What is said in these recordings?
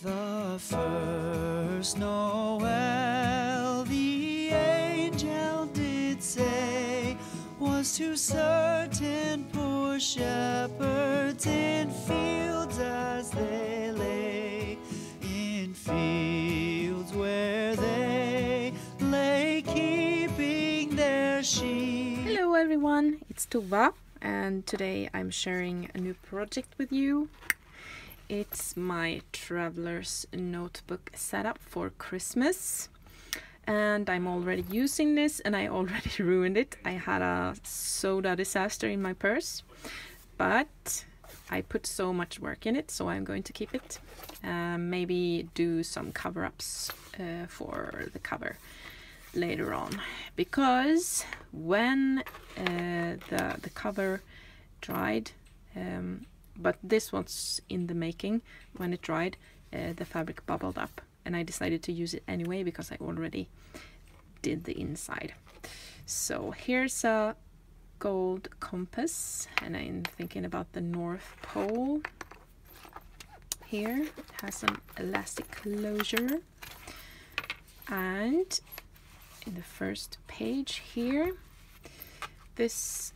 The first Noel, the angel did say, was to certain poor shepherds in fields as they lay, in fields where they lay keeping their sheep. Hello everyone, it's Tova, and today I'm sharing a new project with you. It's my traveler's notebook setup for Christmas, and I'm already using this and I already ruined it. I had a soda disaster in my purse, but I put so much work in it, so I'm going to keep it. Maybe do some cover-ups for the cover later on, because when the cover dried, but this was in the making, when it dried, the fabric bubbled up, and I decided to use it anyway because I already did the inside. So here's a gold compass, and I'm thinking about the North Pole. Here it has some elastic closure, and in the first page here, this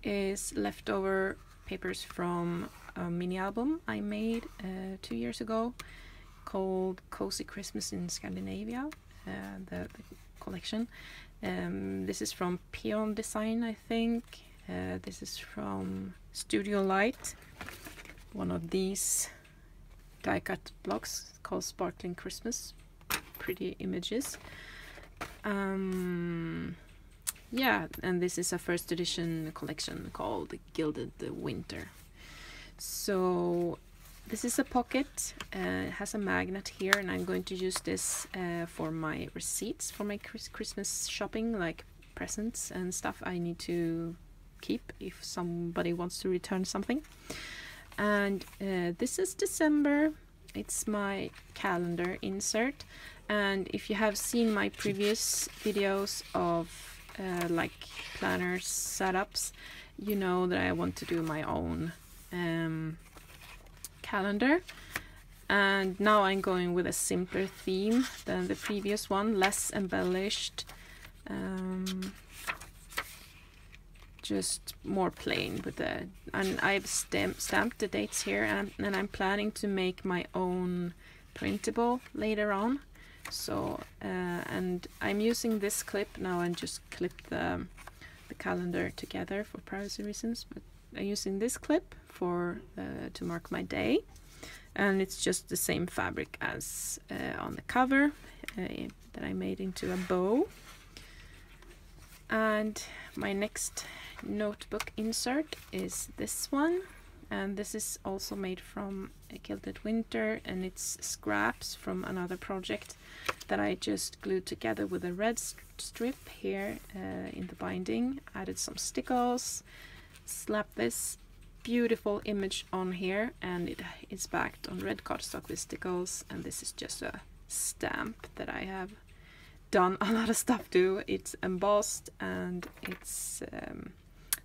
is leftover papers from a mini album I made 2 years ago called Cozy Christmas in Scandinavia, the collection. This is from Peon Design, I think. This is from Studio Light, one of these die-cut blocks called Sparkling Christmas. Pretty images. Yeah, and this is a first edition collection called Gilded Winter. So this is a pocket, it has a magnet here, and I'm going to use this for my receipts for my Christmas shopping, like presents and stuff I need to keep if somebody wants to return something. And this is December. It's my calendar insert, and if you have seen my previous videos of like planner setups, you know that I want to do my own calendar, and now I'm going with a simpler theme than the previous one, less embellished, just more plain with the, and I've stamped the dates here, and I'm planning to make my own printable later on. So and I'm using this clip now, and just clip the calendar together for privacy reasons, but I'm using this clip for to mark my day, and it's just the same fabric as on the cover that I made into a bow. And my next notebook insert is this one, and this is also made from Gilded Winter, and it's scraps from another project that I just glued together with a red strip here in the binding. Added some stickles, slapped this beautiful image on here, and it is backed on red cardstock with stickles, and this is just a stamp that I have done a lot of stuff to. It's embossed, and it's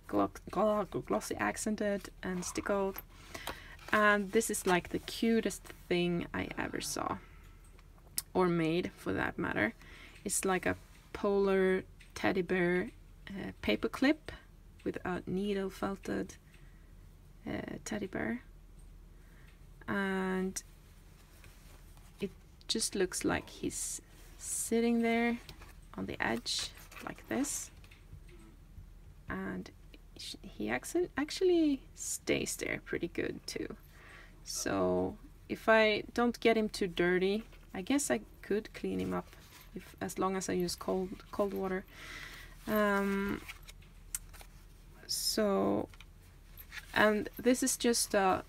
glossy accented and stickled, and this is like the cutest thing I ever saw, or made for that matter. It's like a polar teddy bear paper clip with a needle felted teddy bear, and it just looks like he's sitting there on the edge like this, and he actually stays there pretty good too. So if I don't get him too dirty, I guess I could clean him up as long as I use cold water. So, and this is just a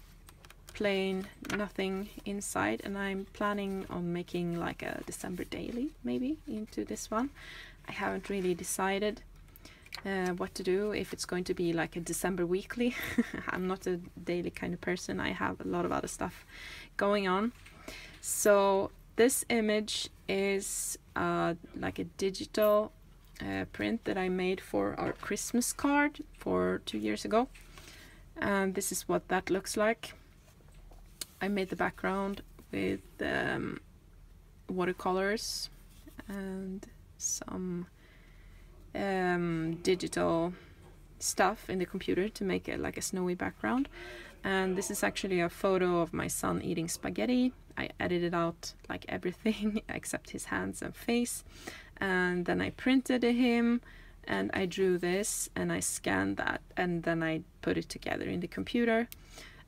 plain nothing inside, and I'm planning on making like a December daily maybe into this one. I haven't really decided what to do, if it's going to be like a December weekly. I'm not a daily kind of person. I have a lot of other stuff going on. So this image is like a digital print that I made for our Christmas card for 2 years ago, and this is what that looks like. I made the background with watercolors and some digital stuff in the computer to make it like a snowy background. And this is actually a photo of my son eating spaghetti. I edited out like everything except his hands and face, and then I printed him and I drew this and I scanned that, and then I put it together in the computer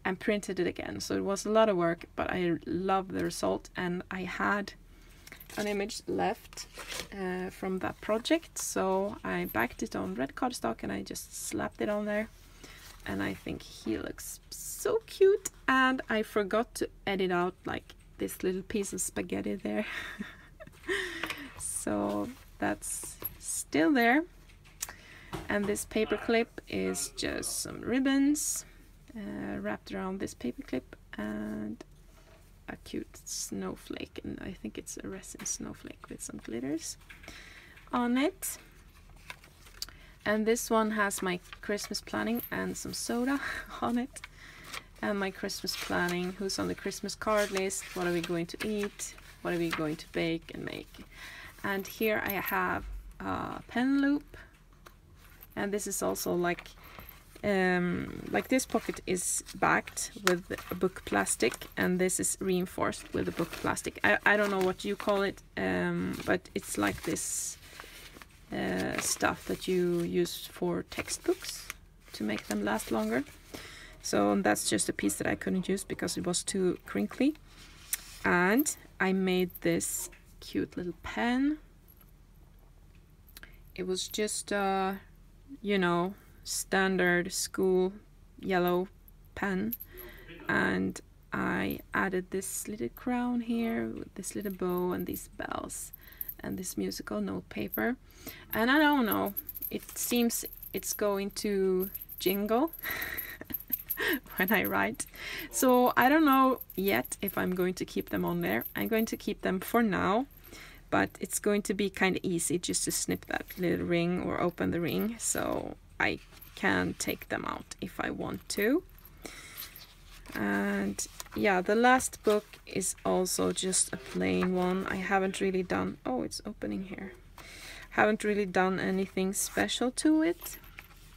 and printed it again. So it was a lot of work, but I love the result, and I had an image left from that project, so I backed it on red cardstock and I just slapped it on there, and I think he looks so cute. And I forgot to edit out like this little piece of spaghetti there. So that's still there. And this paper clip is just some ribbons wrapped around this paper clip, and a cute snowflake, and I think it's a resin snowflake with some glitters on it. And this one has my Christmas planning and some soda on it, and my Christmas planning, who's on the Christmas card list, what are we going to eat, what are we going to bake and make. And here I have a pen loop, and this is also like this pocket is backed with a book plastic, and this is reinforced with a book plastic. I don't know what you call it, but it's like this stuff that you use for textbooks to make them last longer. So that's just a piece that I couldn't use because it was too crinkly. And I made this cute little pen. It was just you know, standard school yellow pen, and I added this little crown here with this little bow and these bells and this musical note paper. And I don't know, it seems it's going to jingle when I write, so I don't know yet if I'm going to keep them on there. I'm going to keep them for now, but it's going to be kind of easy just to snip that little ring or open the ring, so I can take them out if I want to. And yeah, the last book is also just a plain one. I haven't really done, oh, it's opening here. Haven't really done anything special to it.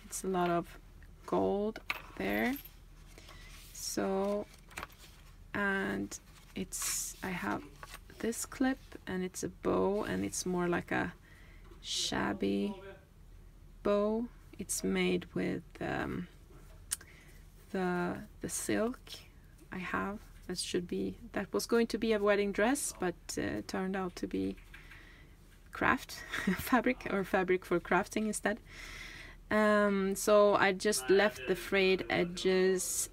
It's a lot of gold there. So, and it's, I have this clip, and it's a bow, and it's more like a shabby bow. It's made with the silk I have. That was going to be a wedding dress, but turned out to be craft fabric, or fabric for crafting instead. So I just left the frayed edges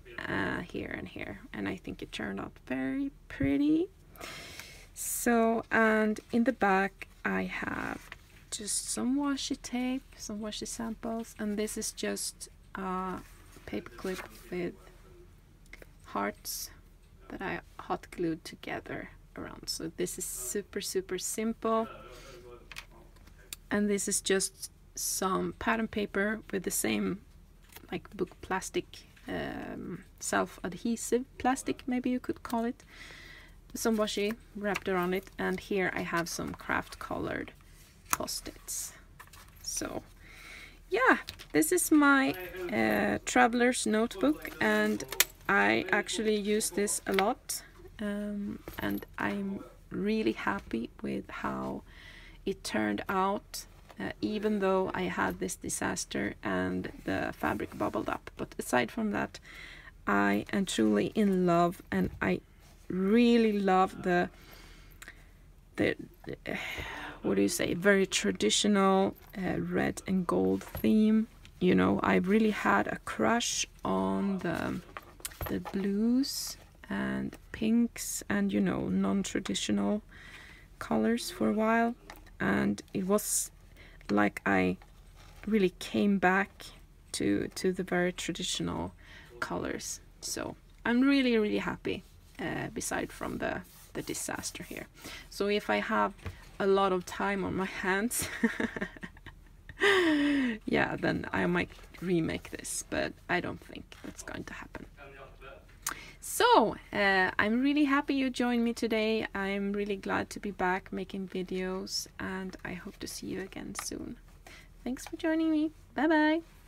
here and here, and I think it turned out very pretty. So, and in the back I have just some washi tape, some washi samples, and this is just a paper clip with hearts that I hot glued together around. So this is super simple, and this is just some pattern paper with the same like book plastic, self-adhesive plastic, maybe you could call it, some washi wrapped around it, and here I have some craft colored post-its. So yeah, this is my traveler's notebook, and I actually use this a lot, and I'm really happy with how it turned out, even though I had this disaster and the fabric bubbled up. But aside from that, I am truly in love, and I really love the what do you say, very traditional red and gold theme. You know, I really had a crush on the blues and pinks and, you know, non-traditional colors for a while, and it was like I really came back to the very traditional colors. So I'm really happy, beside from the disaster here. So if I have a lot of time on my hands, yeah, then I might remake this, but I don't think that's going to happen. So, I'm really happy you joined me today. I'm really glad to be back making videos, and I hope to see you again soon. Thanks for joining me. Bye bye.